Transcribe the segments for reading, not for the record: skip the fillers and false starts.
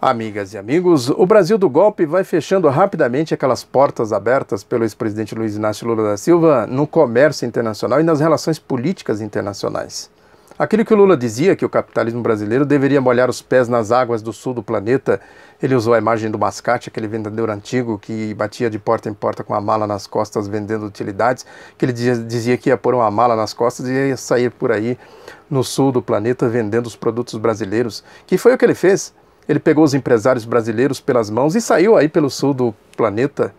Amigas e amigos, o Brasil do golpe vai fechando rapidamente aquelas portas abertas pelo ex-presidente Luiz Inácio Lula da Silva no comércio internacional e nas relações políticas internacionais. Aquilo que o Lula dizia, que o capitalismo brasileiro deveria molhar os pés nas águas do sul do planeta, ele usou a imagem do mascate, aquele vendedor antigo que batia de porta em porta com a mala nas costas vendendo utilidades, que ele dizia que ia pôr uma mala nas costas e ia sair por aí no sul do planeta vendendo os produtos brasileiros, que foi o que ele fez. Ele pegou os empresários brasileiros pelas mãos e saiu aí pelo sul do planeta.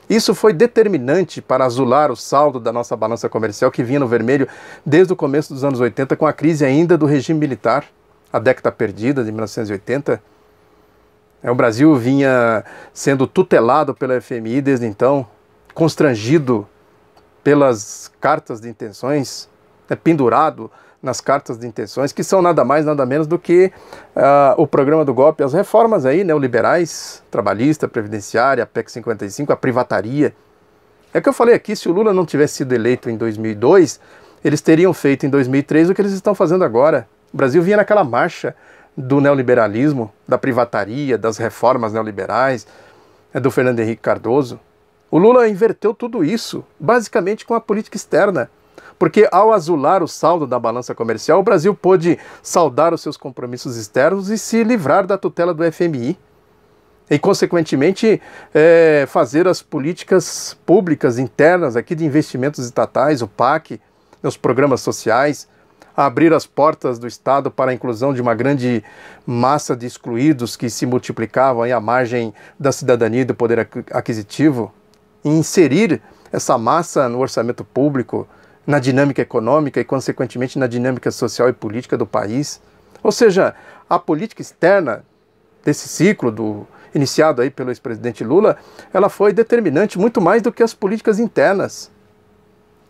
Isso foi determinante para azular o saldo da nossa balança comercial, que vinha no vermelho desde o começo dos anos 80, com a crise ainda do regime militar, a década perdida de 1980. O Brasil vinha sendo tutelado pela FMI desde então, constrangido pelas cartas de intenções, pendurado nas cartas de intenções, que são nada mais, nada menos do que o programa do golpe, as reformas aí, neoliberais, trabalhista, previdenciária, a PEC 55, a privataria. É que eu falei aqui, se o Lula não tivesse sido eleito em 2002, eles teriam feito em 2003 o que eles estão fazendo agora. O Brasil vinha naquela marcha do neoliberalismo, da privataria, das reformas neoliberais, do Fernando Henrique Cardoso. O Lula inverteu tudo isso, basicamente com a política externa. Porque ao azular o saldo da balança comercial, o Brasil pôde saldar os seus compromissos externos e se livrar da tutela do FMI. E, consequentemente, fazer as políticas públicas internas aqui de investimentos estatais, o PAC, os programas sociais, abrir as portas do Estado para a inclusão de uma grande massa de excluídos que se multiplicavam aí à margem da cidadania e do poder aquisitivo, e inserir essa massa no orçamento público, na dinâmica econômica e, consequentemente, na dinâmica social e política do país. Ou seja, a política externa desse ciclo iniciado aí pelo ex-presidente Lula, ela foi determinante muito mais do que as políticas internas.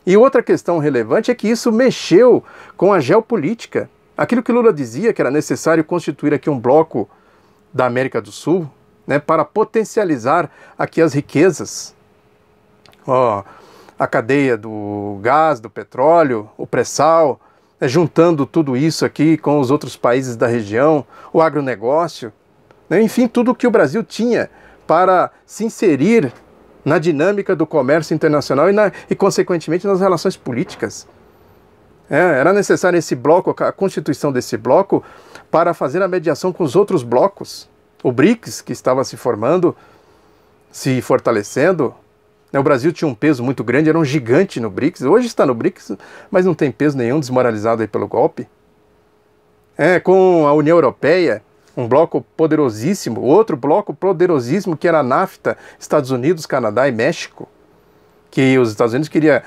E outra questão relevante é que isso mexeu com a geopolítica. Aquilo que Lula dizia, que era necessário constituir aqui um bloco da América do Sul, né, para potencializar aqui as riquezas. A cadeia do gás, do petróleo, o pré-sal, juntando tudo isso aqui com os outros países da região, o agronegócio, né? Enfim, tudo o que o Brasil tinha para se inserir na dinâmica do comércio internacional e consequentemente, nas relações políticas. Era necessário esse bloco, a constituição desse bloco, para fazer a mediação com os outros blocos. O BRICS, que estava se formando, se fortalecendo. O Brasil tinha um peso muito grande, era um gigante no BRICS. Hoje está no BRICS, mas não tem peso nenhum, desmoralizado aí pelo golpe. Com a União Europeia, um bloco poderosíssimo, outro bloco poderosíssimo que era a NAFTA, Estados Unidos, Canadá e México, que os Estados Unidos queriam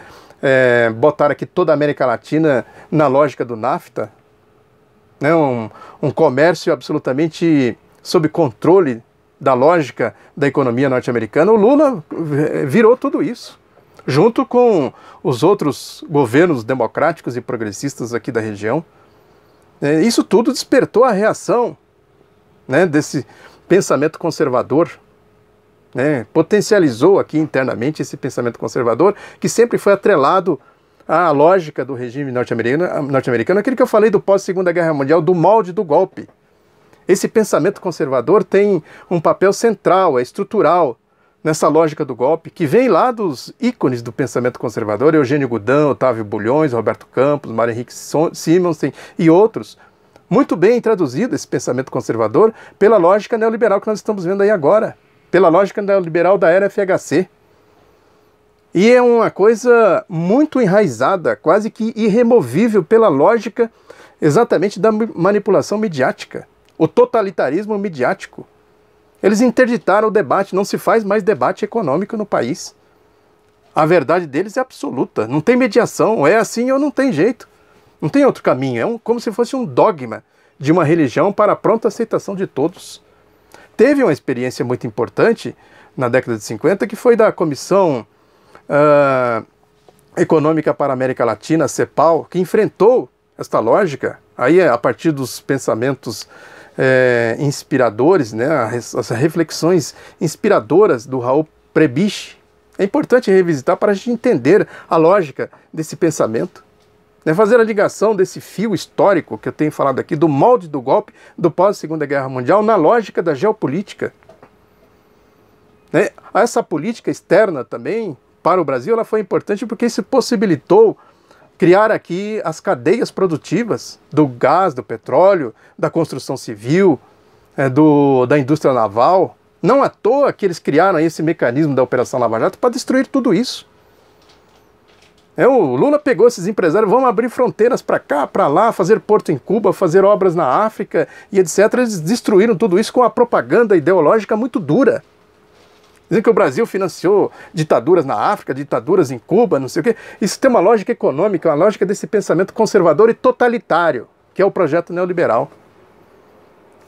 botar aqui toda a América Latina na lógica do NAFTA, né? Um comércio absolutamente sob controle da lógica da economia norte-americana. O Lula virou tudo isso, junto com os outros governos democráticos e progressistas aqui da região. Isso tudo despertou a reação, né, desse pensamento conservador, né, potencializou aqui internamente esse pensamento conservador, que sempre foi atrelado à lógica do regime norte-americano, aquele que eu falei do pós-Segunda Guerra Mundial, do molde do golpe. Esse pensamento conservador tem um papel central, estrutural, nessa lógica do golpe, que vem lá dos ícones do pensamento conservador, Eugênio Goudin, Otávio Bulhões, Roberto Campos, Mário Henrique Simonsen e outros. Muito bem traduzido esse pensamento conservador pela lógica neoliberal que nós estamos vendo aí agora, pela lógica neoliberal da era FHC. E é uma coisa muito enraizada, quase que irremovível pela lógica exatamente da manipulação midiática. O totalitarismo midiático. Eles interditaram o debate, não se faz mais debate econômico no país. A verdade deles é absoluta, não tem mediação, é assim ou não tem jeito. Não tem outro caminho, como se fosse um dogma de uma religião para a pronta aceitação de todos. Teve uma experiência muito importante na década de 50, que foi da Comissão Econômica para a América Latina, a CEPAL, que enfrentou esta lógica, aí a partir dos pensamentos inspiradores, né, as reflexões inspiradoras do Raul Prebisch. É importante revisitar para a gente entender a lógica desse pensamento. né, fazer a ligação desse fio histórico que eu tenho falado aqui, do molde do golpe do pós-Segunda Guerra Mundial, na lógica da geopolítica. Né? Essa política externa também, para o Brasil, ela foi importante porque isso possibilitou criar aqui as cadeias produtivas do gás, do petróleo, da construção civil, da indústria naval. Não à toa que eles criaram esse mecanismo da Operação Lava Jato para destruir tudo isso. O Lula pegou esses empresários, vamos abrir fronteiras para cá, para lá, fazer porto em Cuba, fazer obras na África e etc. Eles destruíram tudo isso com uma propaganda ideológica muito dura. Dizem que o Brasil financiou ditaduras na África, ditaduras em Cuba, não sei o quê. Isso tem uma lógica econômica, uma lógica desse pensamento conservador e totalitário, que é o projeto neoliberal.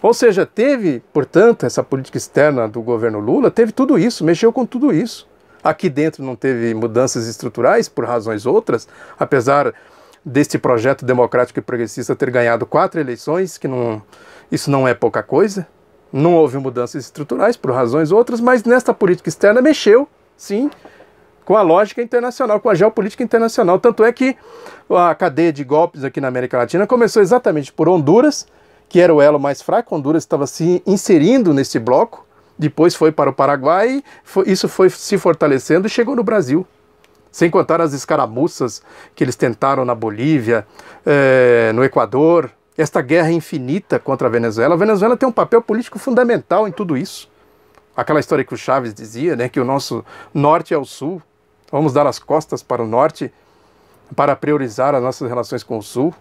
Ou seja, teve, portanto, essa política externa do governo Lula, teve tudo isso, mexeu com tudo isso. Aqui dentro não teve mudanças estruturais, por razões outras, apesar deste projeto democrático e progressista ter ganhado 4 eleições, isso não é pouca coisa. Não houve mudanças estruturais, por razões outras, mas nesta política externa mexeu, sim, com a lógica internacional, com a geopolítica internacional. Tanto é que a cadeia de golpes aqui na América Latina começou exatamente por Honduras, que era o elo mais fraco. Honduras estava se inserindo nesse bloco, depois foi para o Paraguai, isso foi se fortalecendo e chegou no Brasil. Sem contar as escaramuças que eles tentaram na Bolívia, no Equador, esta guerra infinita contra a Venezuela. A Venezuela tem um papel político fundamental em tudo isso. Aquela história que o Chávez dizia, né, que o nosso norte é o sul, vamos dar as costas para o norte para priorizar as nossas relações com o sul.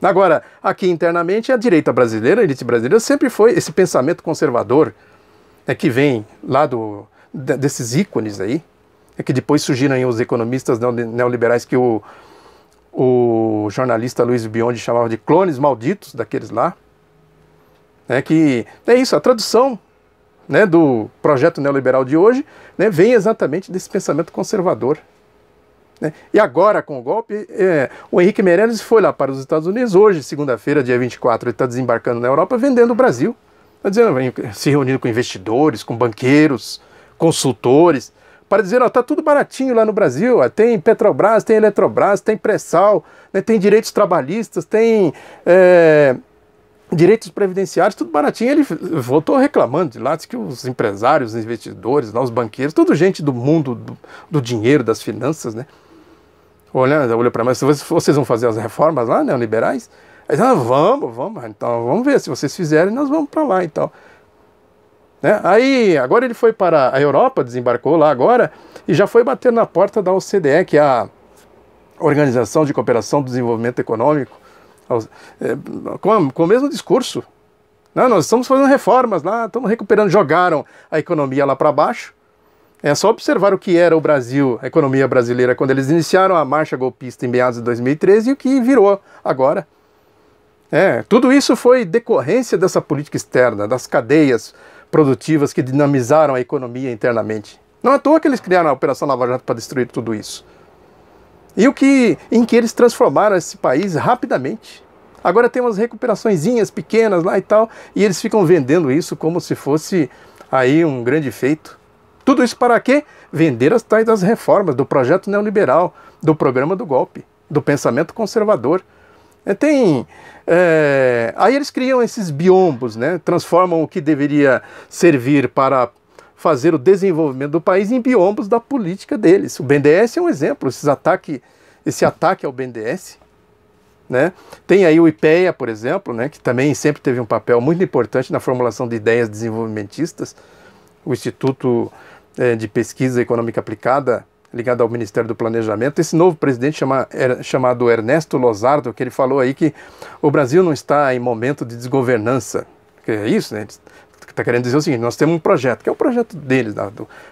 Agora, aqui internamente, a direita brasileira, a elite brasileira, sempre foi esse pensamento conservador, né, que vem lá desses ícones aí, que depois surgiram aí os economistas neoliberais que o jornalista Luiz Biondi chamava de clones malditos daqueles lá. Que é isso, a tradução, né, do projeto neoliberal de hoje, né, vem exatamente desse pensamento conservador. E agora, com o golpe, o Henrique Meirelles foi lá para os Estados Unidos. Hoje, segunda-feira, dia 24, ele está desembarcando na Europa, vendendo o Brasil. Está dizendo, se reunindo com investidores, com banqueiros, consultores, para dizer, está tudo baratinho lá no Brasil. Tem Petrobras, tem Eletrobras, tem pré-sal, né, tem direitos trabalhistas, tem direitos previdenciários, tudo baratinho. Ele voltou reclamando de lá, disse que os empresários, os investidores, lá, os banqueiros, tudo gente do mundo do dinheiro, das finanças, né? Olha para nós, vocês vão fazer as reformas lá, neoliberais? Aí, vamos, então vamos ver, se vocês fizerem, nós vamos para lá, então. Aí, agora ele foi para a Europa, desembarcou lá agora, e já foi bater na porta da OCDE, que é a Organização de Cooperação e Desenvolvimento Econômico, com o mesmo discurso. Nós estamos fazendo reformas lá, estamos recuperando, jogaram a economia lá para baixo. É só observar o que era o Brasil, a economia brasileira, quando eles iniciaram a marcha golpista em meados de 2013 e o que virou agora. Tudo isso foi decorrência dessa política externa, das cadeias produtivas que dinamizaram a economia internamente. Não é à toa que eles criaram a Operação Lava Jato para destruir tudo isso. E em que eles transformaram esse país rapidamente. Agora tem umas recuperaçõezinhas pequenas lá e tal, e eles ficam vendendo isso como se fosse aí um grande feito. Tudo isso para quê? Vender as tais das reformas, do projeto neoliberal, do programa do golpe, do pensamento conservador. Aí eles criam esses biombos, né? Transformam o que deveria servir para fazer o desenvolvimento do país em biombos da política deles. O BNDES é um exemplo, esse ataque ao BNDES. Né? Tem aí o IPEA, por exemplo, né, que também sempre teve um papel muito importante na formulação de ideias desenvolvimentistas. O Instituto de Pesquisa Econômica Aplicada, ligado ao Ministério do Planejamento. Esse novo presidente chamado Ernesto Lozardo, que ele falou aí que o Brasil não está em momento de desgovernança. Que é isso, né? Está querendo dizer o seguinte, nós temos um projeto, que é o projeto deles.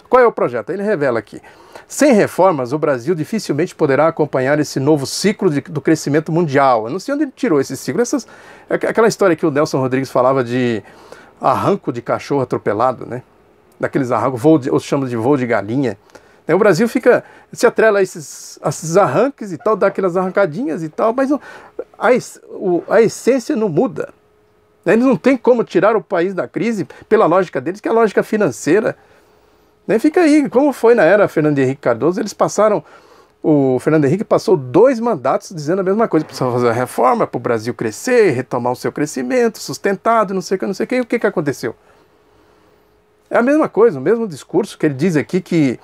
Qual é o projeto? Ele revela aqui. Sem reformas, o Brasil dificilmente poderá acompanhar esse novo ciclo do crescimento mundial. Eu não sei onde ele tirou esse ciclo. Aquela história que o Nelson Rodrigues falava de arranco de cachorro atropelado, né? Daqueles arrancos, eu chamo de voo de galinha. O Brasil se atrela a esses arranques e tal, dá aquelas arrancadinhas e tal, mas a essência não muda. Eles não têm como tirar o país da crise pela lógica deles, que é a lógica financeira. Fica aí, como foi na era Fernando Henrique Cardoso, eles passaram o Fernando Henrique passou 2 mandatos dizendo a mesma coisa, precisava fazer uma reforma para o Brasil crescer, retomar o seu crescimento sustentado, não sei o que, não sei o que, e o que aconteceu? É a mesma coisa, o mesmo discurso que ele diz aqui, que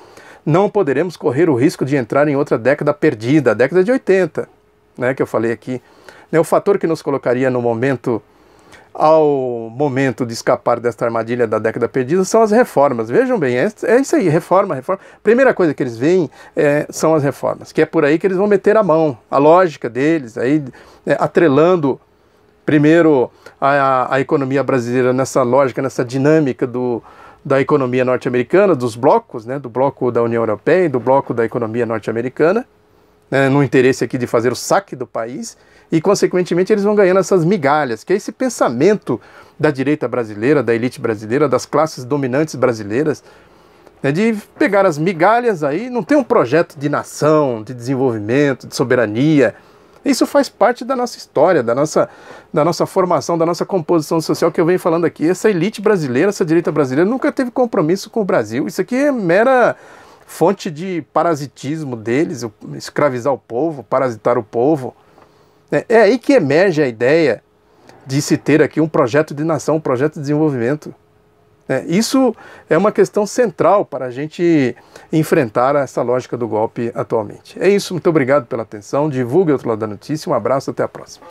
não poderemos correr o risco de entrar em outra década perdida, a década de 80, né, que eu falei aqui. O fator que nos colocaria no momento, ao momento de escapar desta armadilha da década perdida, são as reformas. Vejam bem, é isso aí, reforma. Primeira coisa que eles veem são as reformas, que é por aí que eles vão meter a mão, a lógica deles, aí, atrelando primeiro a economia brasileira nessa lógica, nessa dinâmica da economia norte-americana, dos blocos, né, do bloco da União Europeia e do bloco da economia norte-americana, no interesse aqui de fazer o saque do país, e consequentemente eles vão ganhando essas migalhas, que é esse pensamento da direita brasileira, da elite brasileira, das classes dominantes brasileiras, de pegar as migalhas aí, não tem um projeto de nação, de desenvolvimento, de soberania. Isso faz parte da nossa história, da nossa formação, da nossa composição social que eu venho falando aqui. Essa elite brasileira, essa direita brasileira nunca teve compromisso com o Brasil. Isso aqui é mera fonte de parasitismo deles, escravizar o povo, parasitar o povo. É aí que emerge a ideia de se ter aqui um projeto de nação, um projeto de desenvolvimento. Isso é uma questão central para a gente enfrentar essa lógica do golpe atualmente. É isso, muito obrigado pela atenção, divulgue o Outro Lado da Notícia, um abraço, até a próxima.